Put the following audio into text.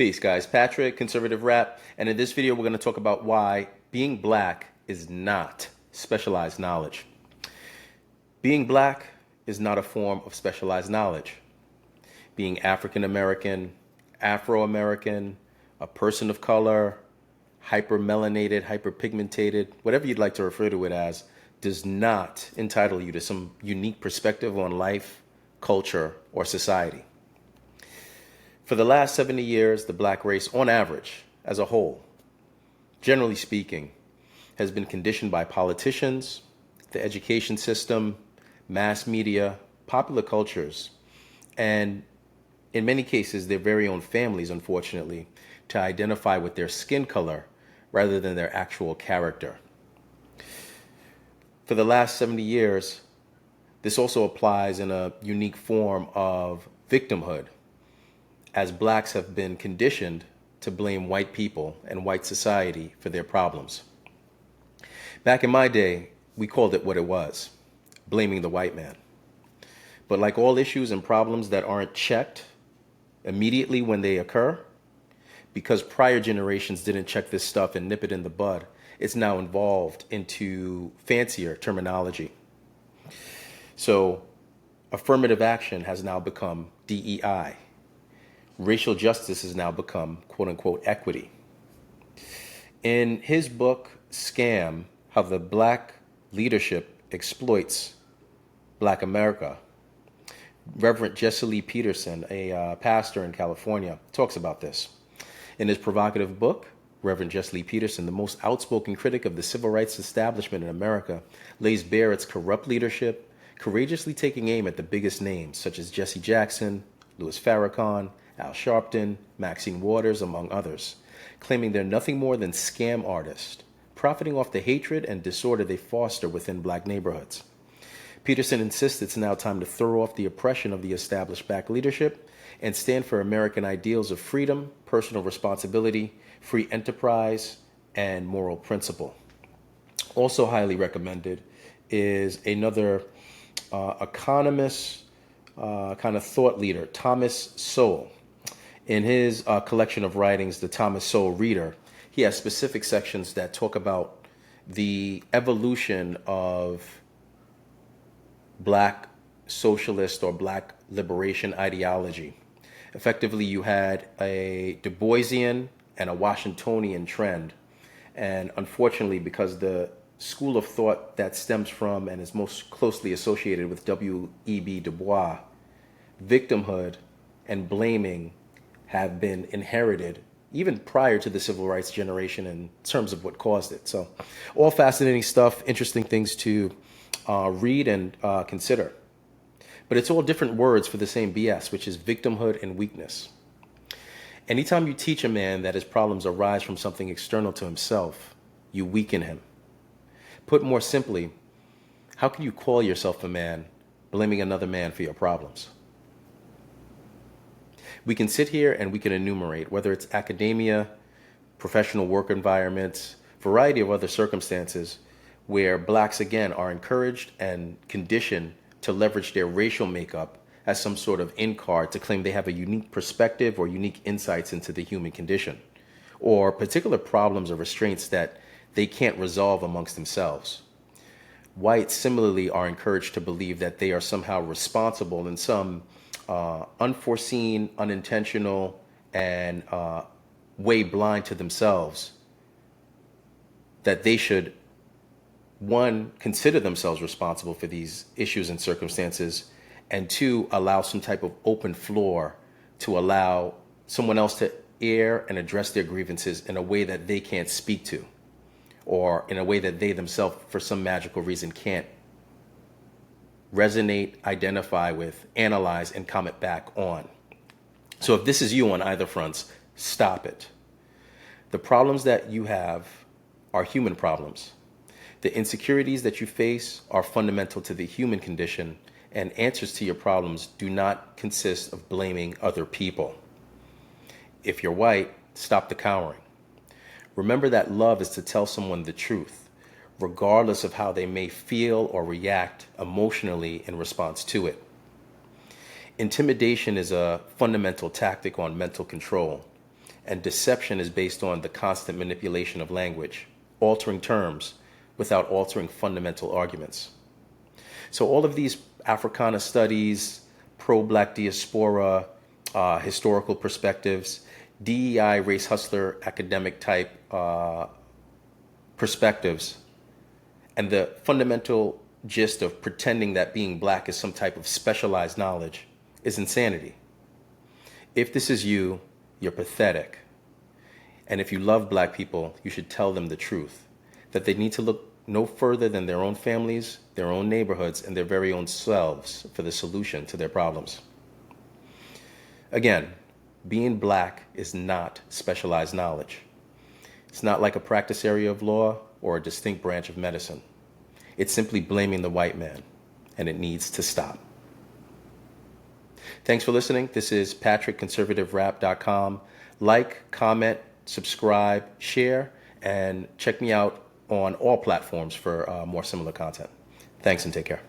Peace, guys. Patrick, Conservative Rap, and in this video, we're going to talk about why being black is not specialized knowledge. Being black is not a form of specialized knowledge. Being African American, Afro American, a person of color, hypermelanated, hyperpigmentated, whatever you'd like to refer to it as, does not entitle you to some unique perspective on life, culture, or society. For the last 70 years, the black race, on average, as a whole, generally speaking, has been conditioned by politicians, the education system, mass media, popular cultures, and in many cases, their very own families, unfortunately, to identify with their skin color rather than their actual character. For the last 70 years, this also applies in a unique form of victimhood, as blacks have been conditioned to blame white people and white society for their problems. Back in my day, we called it what it was, blaming the white man. But like all issues and problems that aren't checked immediately when they occur, because prior generations didn't check this stuff and nip it in the bud, it's now evolved into fancier terminology. So affirmative action has now become DEI. Racial justice has now become quote unquote equity. In his book, Scam, How the Black Leadership Exploits Black America, Reverend Jesse Lee Peterson, a pastor in California, talks about this. In his provocative book, Reverend Jesse Lee Peterson, the most outspoken critic of the civil rights establishment in America, lays bare its corrupt leadership, courageously taking aim at the biggest names such as Jesse Jackson, Louis Farrakhan, Al Sharpton, Maxine Waters, among others, claiming they're nothing more than scam artists, profiting off the hatred and disorder they foster within black neighborhoods. Peterson insists it's now time to throw off the oppression of the established black leadership and stand for American ideals of freedom, personal responsibility, free enterprise, and moral principle. Also highly recommended is another economist, kind of thought leader, Thomas Sowell. In his collection of writings, the Thomas Sowell Reader, he has specific sections that talk about the evolution of black socialist or black liberation ideology. Effectively, you had a Du Boisian and a Washingtonian trend. And unfortunately, because the school of thought that stems from and is most closely associated with W.E.B. Du Bois, victimhood and blaming have been inherited even prior to the civil rights generation in terms of what caused it. So all fascinating stuff, interesting things to read and consider. But it's all different words for the same BS, which is victimhood and weakness. Anytime you teach a man that his problems arise from something external to himself, you weaken him. Put more simply, how can you call yourself a man blaming another man for your problems? We can sit here and we can enumerate, whether it's academia, professional work environments, variety of other circumstances where blacks, again, are encouraged and conditioned to leverage their racial makeup as some sort of in-card to claim they have a unique perspective or unique insights into the human condition, or particular problems or restraints that they can't resolve amongst themselves. Whites similarly are encouraged to believe that they are somehow responsible in some unforeseen, unintentional, and way blind to themselves, that they should, one, consider themselves responsible for these issues and circumstances, and two, allow some type of open floor to allow someone else to air and address their grievances in a way that they can't speak to, or in a way that they themselves, for some magical reason, can't resonate, identify with, analyze, and comment back on. So if this is you on either fronts, stop it. The problems that you have are human problems. The insecurities that you face are fundamental to the human condition, and answers to your problems do not consist of blaming other people. If you're white, stop the cowering. Remember that love is to tell someone the truth, regardless of how they may feel or react emotionally in response to it. Intimidation is a fundamental tactic on mental control, And deception is based on the constant manipulation of language, altering terms without altering fundamental arguments. So all of these Africana studies, pro-Black diaspora, historical perspectives, DEI, race hustler, academic type perspectives, and the fundamental gist of pretending that being Black is some type of specialized knowledge is insanity. If this is you, you're pathetic. And if you love Black people, you should tell them the truth, that they need to look no further than their own families, their own neighborhoods, and their very own selves for the solution to their problems. Again, being Black is not specialized knowledge. It's not like a practice area of law or a distinct branch of medicine. It's simply blaming the white man, and it needs to stop. Thanks for listening. This is Patrick, ConservativeRap.com. Like, comment, subscribe, share, and check me out on all platforms for more similar content. Thanks and take care.